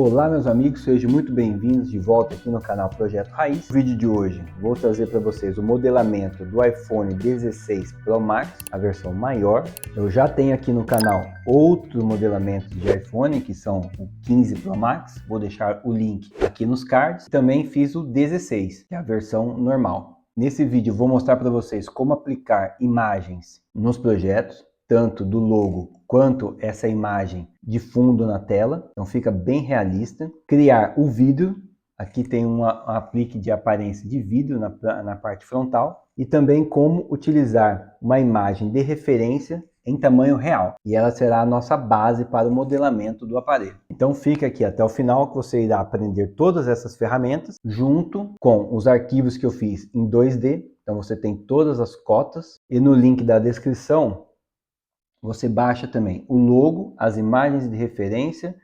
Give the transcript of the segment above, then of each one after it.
Olá meus amigos, sejam muito bem-vindos de volta aqui no canal Projeto Raiz. No vídeo de hoje vou trazer para vocês o modelamento do iPhone 16 Pro Max, a versão maior. Eu já tenho aqui no canal outro modelamento de iPhone, que são o 15 Pro Max, vou deixar o link aqui nos cards. Também fiz o 16, que é a versão normal. Nesse vídeo eu vou mostrar para vocês como aplicar imagens nos projetos, tanto do logo quanto essa imagem de fundo na tela, então fica bem realista. Criar o vidro, aqui tem um aplique de aparência de vidro na parte frontal, e também como utilizar uma imagem de referência em tamanho real, e ela será a nossa base para o modelamento do aparelho. Então fica aqui até o final que você irá aprender todas essas ferramentas, junto com os arquivos que eu fiz em 2D, então você tem todas as cotas, e no link da descrição você baixa também o logo, as imagens de referência,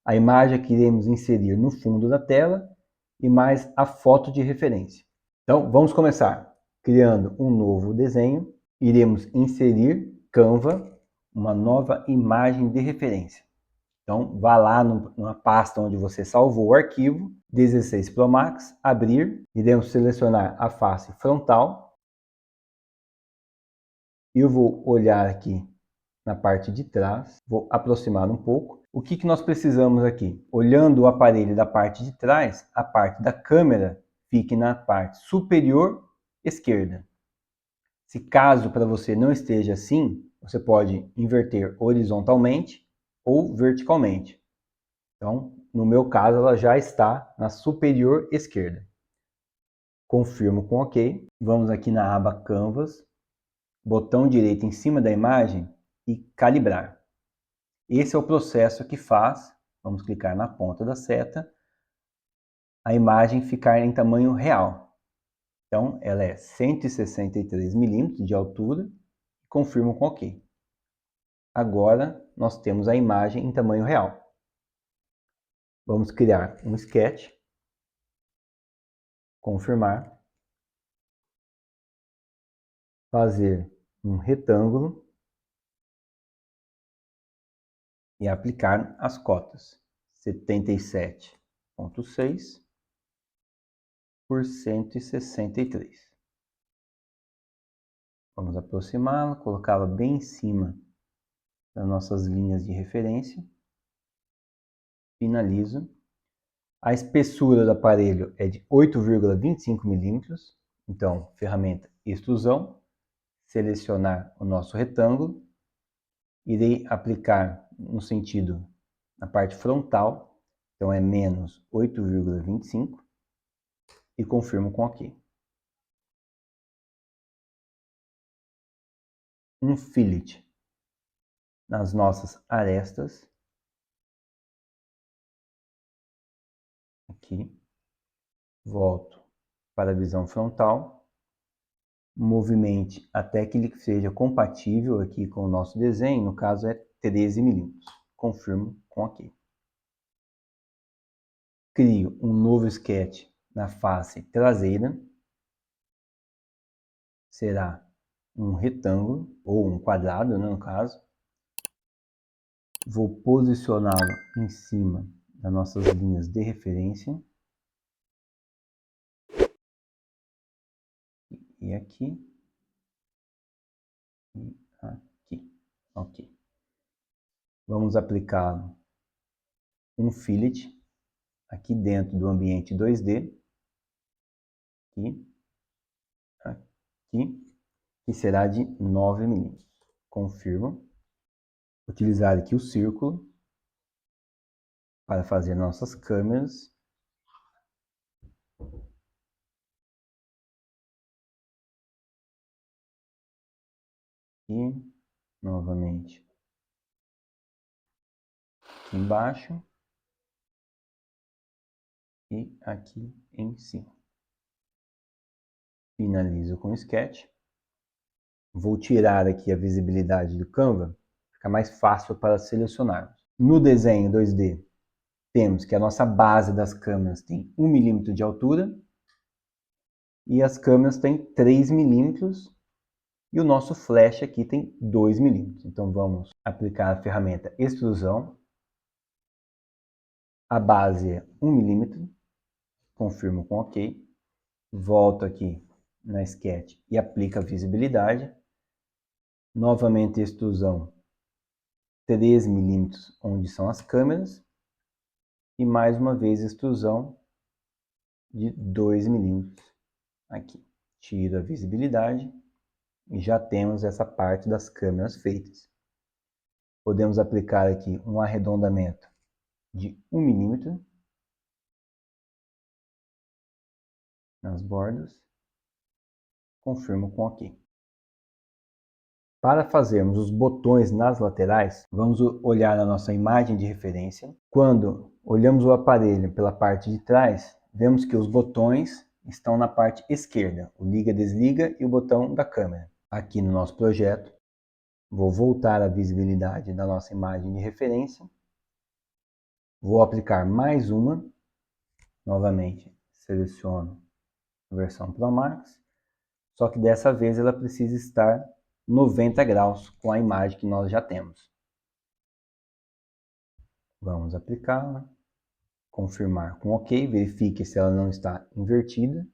a imagem que iremos inserir no fundo da tela e mais a foto de referência. Então vamos começar. Criando um novo desenho, iremos inserir Canva, uma nova imagem de referência. Então vá lá numa pasta onde você salvou o arquivo, 16 Pro Max, abrir, iremos selecionar a face frontal. Eu vou olhar aqui na parte de trás, vou aproximar um pouco. O que nós precisamos aqui? Olhando o aparelho da parte de trás, a parte da câmera fique na parte superior esquerda. Se caso para você não esteja assim, você pode inverter horizontalmente ou verticalmente. Então, no meu caso, ela já está na superior esquerda. Confirmo com OK. Vamos aqui na aba Canvas, botão direito em cima da imagem e calibrar. Esse é o processo que faz, vamos clicar na ponta da seta, a imagem ficar em tamanho real. Então, ela é 163 milímetros de altura e confirmo com OK. Agora, nós temos a imagem em tamanho real. Vamos criar um sketch, confirmar, fazer um retângulo e aplicar as cotas. 77,6 por 163. Vamos aproximá-la, colocá-la bem em cima das nossas linhas de referência. Finalizo. A espessura do aparelho é de 8,25 milímetros. Então, ferramenta extrusão. Selecionar o nosso retângulo. Irei aplicar no sentido, na parte frontal. Então, é menos 8,25. E confirmo com OK. Um fillet nas nossas arestas. Aqui. Volto para a visão frontal. Movimente até que ele seja compatível aqui com o nosso desenho. No caso é 13 milímetros. Confirmo com OK. Crio um novo sketch na face traseira. Será um retângulo, ou um quadrado, né, no caso. Vou posicioná-lo em cima das nossas linhas de referência. E aqui. E aqui. OK. Vamos aplicar um fillet aqui dentro do ambiente 2D. Aqui. Aqui. Que será de 9 milímetros. Confirmo. Utilizar aqui o círculo para fazer nossas câmeras. E novamente aqui embaixo e aqui em cima. Finalizo com o sketch. Vou tirar aqui a visibilidade do Canva, fica mais fácil para selecionarmos. No desenho 2D, temos que a nossa base das câmeras tem 1 milímetro de altura e as câmeras têm 3 milímetros e o nosso flash aqui tem 2 milímetros. Então vamos aplicar a ferramenta extrusão. A base é 1 milímetro, confirmo com OK. Volto aqui na Sketch e aplico a visibilidade. Novamente extrusão 3 milímetros, onde são as câmeras. E mais uma vez extrusão de 2 milímetros aqui. Tiro a visibilidade e já temos essa parte das câmeras feitas. Podemos aplicar aqui um arredondamento de 1 milímetro nas bordas. Confirmo com OK. Para fazermos os botões nas laterais, vamos olhar na nossa imagem de referência. Quando olhamos o aparelho pela parte de trás, vemos que os botões estão na parte esquerda, o liga, desliga e o botão da câmera. Aqui no nosso projeto, vou voltar à visibilidade da nossa imagem de referência. Vou aplicar mais uma. Novamente, seleciono a versão Pro Max. Só que dessa vez ela precisa estar 90 graus com a imagem que nós já temos. Vamos aplicá-la. Confirmar com OK. Verifique se ela não está invertida.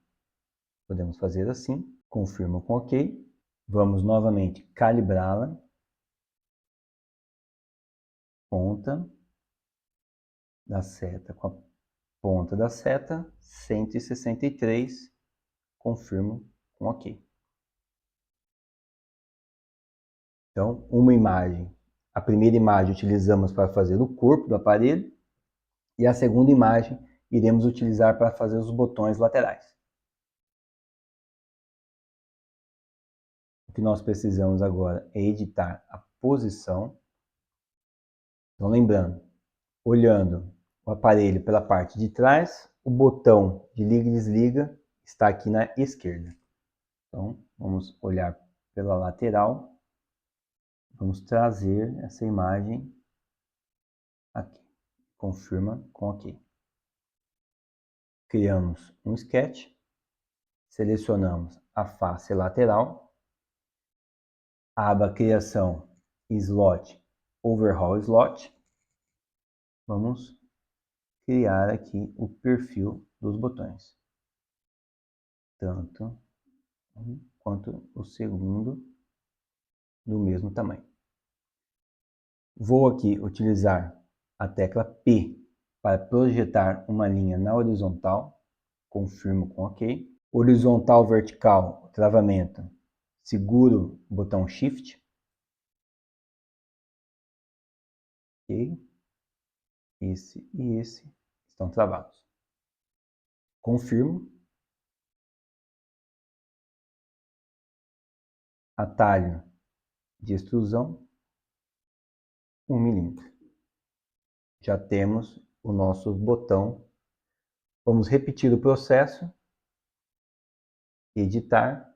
Podemos fazer assim. Confirmo com OK. Vamos novamente calibrá-la. Ponta da seta com a ponta da seta, 163. Confirmo com OK. Então, uma imagem. A primeira imagem utilizamos para fazer o corpo do aparelho e a segunda imagem iremos utilizar para fazer os botões laterais. O que nós precisamos agora é editar a posição. Então, lembrando, olhando o aparelho pela parte de trás, o botão de liga e desliga está aqui na esquerda. Então, vamos olhar pela lateral. Vamos trazer essa imagem aqui. Confirma com OK. Criamos um sketch. Selecionamos a face lateral. Aba Criação Slot, Overhaul Slot. Vamos criar aqui o perfil dos botões. Tanto um quanto o segundo do mesmo tamanho. Vou aqui utilizar a tecla P para projetar uma linha na horizontal. Confirmo com OK. Horizontal, vertical, travamento. Seguro o botão Shift. OK. Esse e esse estão travados. Confirmo. Atalho de extrusão 1 milímetro. Já temos o nosso botão. Vamos repetir o processo. Editar.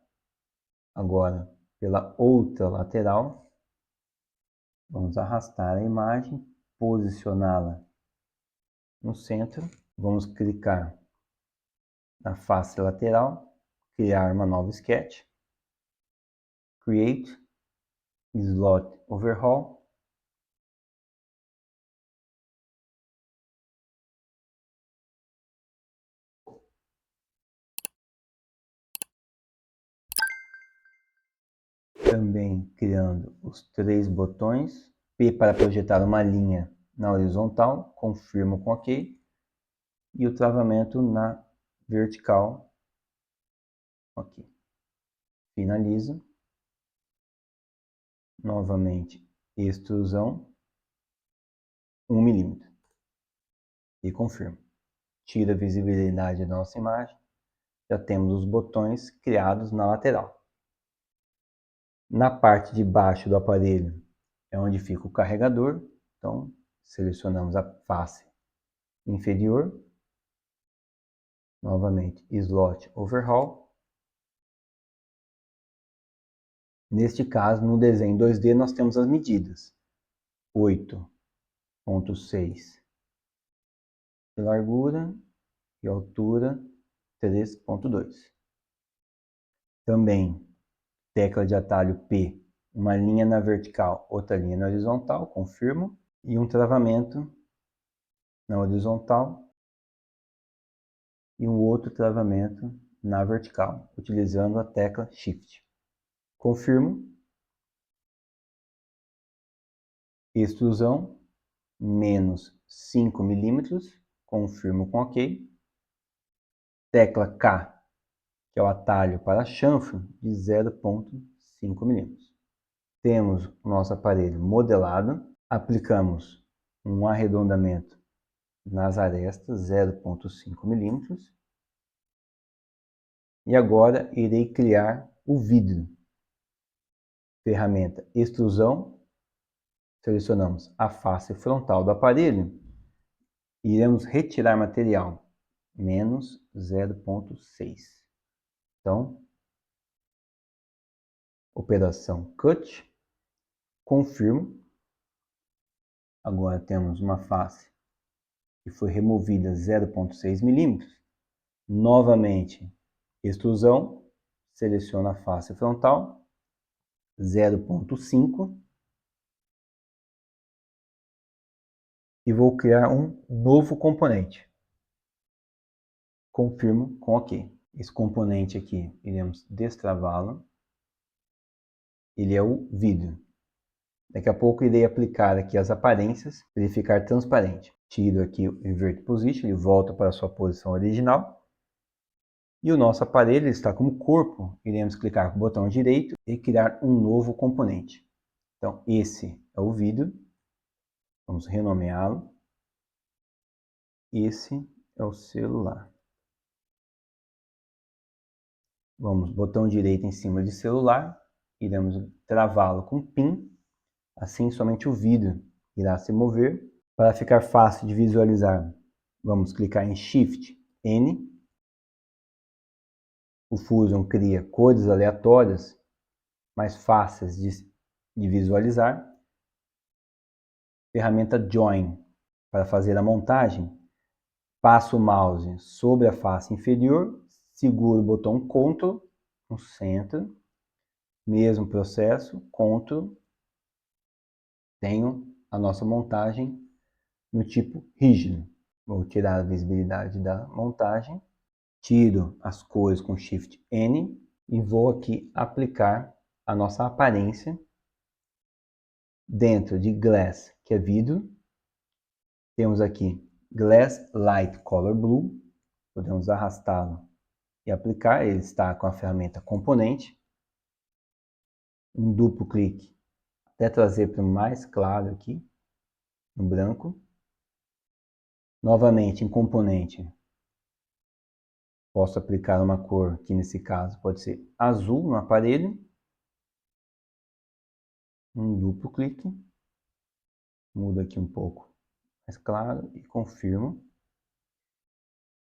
Agora pela outra lateral. Vamos arrastar a imagem, posicioná-la no centro. Vamos clicar na face lateral, criar uma nova sketch. Create Slot Overhaul. Também criando os 3 botões. P para projetar uma linha na horizontal. Confirmo com OK. E o travamento na vertical. OK. Finalizo. Novamente, extrusão 1 milímetro. E confirmo. Tira a visibilidade da nossa imagem. Já temos os botões criados na lateral. Na parte de baixo do aparelho é onde fica o carregador. Então, selecionamos a face inferior. Novamente, Slot Overhaul. Neste caso, no desenho 2D, nós temos as medidas. 8,6 de largura e altura 3,2. Também, tecla de atalho P, uma linha na vertical, outra linha na horizontal, confirmo. E um travamento na horizontal e um outro travamento na vertical, utilizando a tecla Shift. Confirmo. Extrusão, menos 5 milímetros. Confirmo com OK. Tecla K, que é o atalho para chanfro, de 0,5 milímetros. Temos o nosso aparelho modelado. Aplicamos um arredondamento nas arestas, 0,5 milímetros. E agora irei criar o vidro. Ferramenta extrusão. Selecionamos a face frontal do aparelho e iremos retirar material, menos 0,6. Então, operação Cut. Confirmo. Agora temos uma face que foi removida 0,6 milímetros. Novamente, extrusão. Seleciono a face frontal, 0,5. E vou criar um novo componente. Confirmo com OK. Esse componente aqui, iremos destravá-lo. Ele é o vidro. Daqui a pouco irei aplicar aqui as aparências para ele ficar transparente. Tiro aqui o Invert Position, ele volta para a sua posição original. E o nosso aparelho está como corpo. Iremos clicar com o botão direito e criar um novo componente. Então, esse é o vidro. Vamos renomeá-lo. Esse é o celular. Vamos, botão direito em cima de celular. Iremos travá-lo com PIN. Assim, somente o vidro irá se mover. Para ficar fácil de visualizar, vamos clicar em Shift N. O Fusion cria cores aleatórias, mais fáceis de visualizar. Ferramenta Join. Para fazer a montagem, passo o mouse sobre a face inferior, seguro o botão Ctrl no centro. Mesmo processo, Ctrl. Tenho a nossa montagem no tipo rígido. Vou tirar a visibilidade da montagem. Tiro as cores com Shift N e vou aqui aplicar a nossa aparência dentro de Glass, que é vidro. Temos aqui Glass Light Color Blue. Podemos arrastá-lo e aplicar. Ele está com a ferramenta Componente. Um duplo clique até trazer para o mais claro aqui, no branco. Novamente em Componente, posso aplicar uma cor que nesse caso pode ser azul no aparelho. Um duplo clique. Mudo aqui um pouco mais claro e confirmo.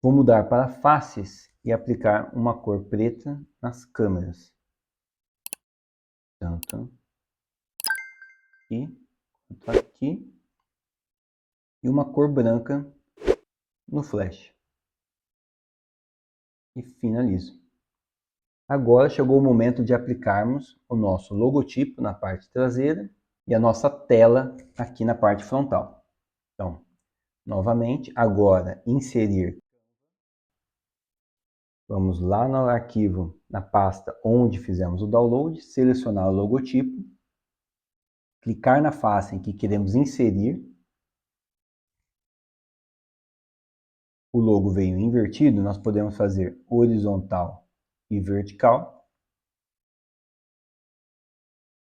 Vou mudar para faces e aplicar uma cor preta nas câmeras. Tanto aqui quanto aqui. E uma cor branca no flash. E finalizo. Agora chegou o momento de aplicarmos o nosso logotipo na parte traseira e a nossa tela aqui na parte frontal. Então, novamente, agora inserir. Vamos lá no arquivo, na pasta onde fizemos o download, selecionar o logotipo, clicar na face em que queremos inserir. O logo veio invertido, nós podemos fazer horizontal e vertical.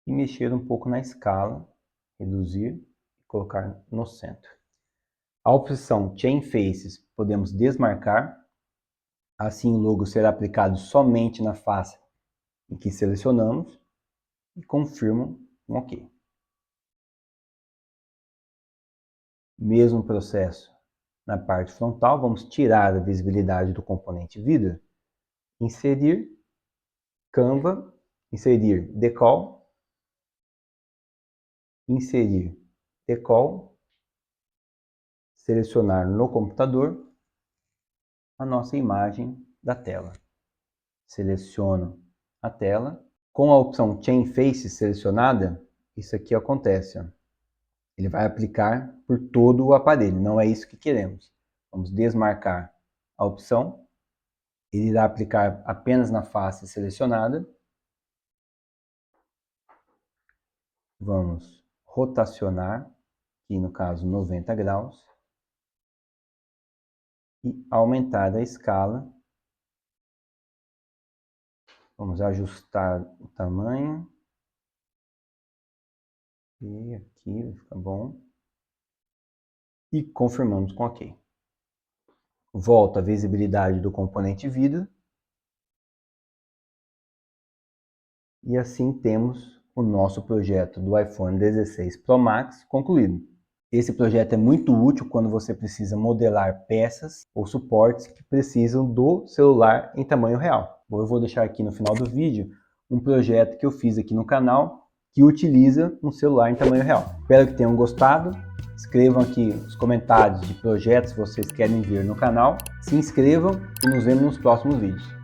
E mexer um pouco na escala, reduzir e colocar no centro. A opção Chain Faces podemos desmarcar. Assim o logo será aplicado somente na face em que selecionamos. E confirmo um OK. Mesmo processo na parte frontal, vamos tirar a visibilidade do componente vidro, inserir, Canva, inserir Decal, inserir Decal, selecionar no computador a nossa imagem da tela. Seleciono a tela. Com a opção Chain Faces selecionada, isso aqui acontece. Ó. Ele vai aplicar por todo o aparelho, não é isso que queremos. Vamos desmarcar a opção. Ele irá aplicar apenas na face selecionada. Vamos rotacionar, aqui no caso 90 graus. E aumentar a escala. Vamos ajustar o tamanho. E aqui vai ficar bom. E confirmamos com OK. Volta a visibilidade do componente vidro. E assim temos o nosso projeto do iPhone 16 Pro Max concluído. Esse projeto é muito útil quando você precisa modelar peças ou suportes que precisam do celular em tamanho real. Eu vou deixar aqui no final do vídeo um projeto que eu fiz aqui no canal que utiliza um celular em tamanho real. Espero que tenham gostado. Escrevam aqui os comentários de projetos que vocês querem ver no canal. Se inscrevam e nos vemos nos próximos vídeos.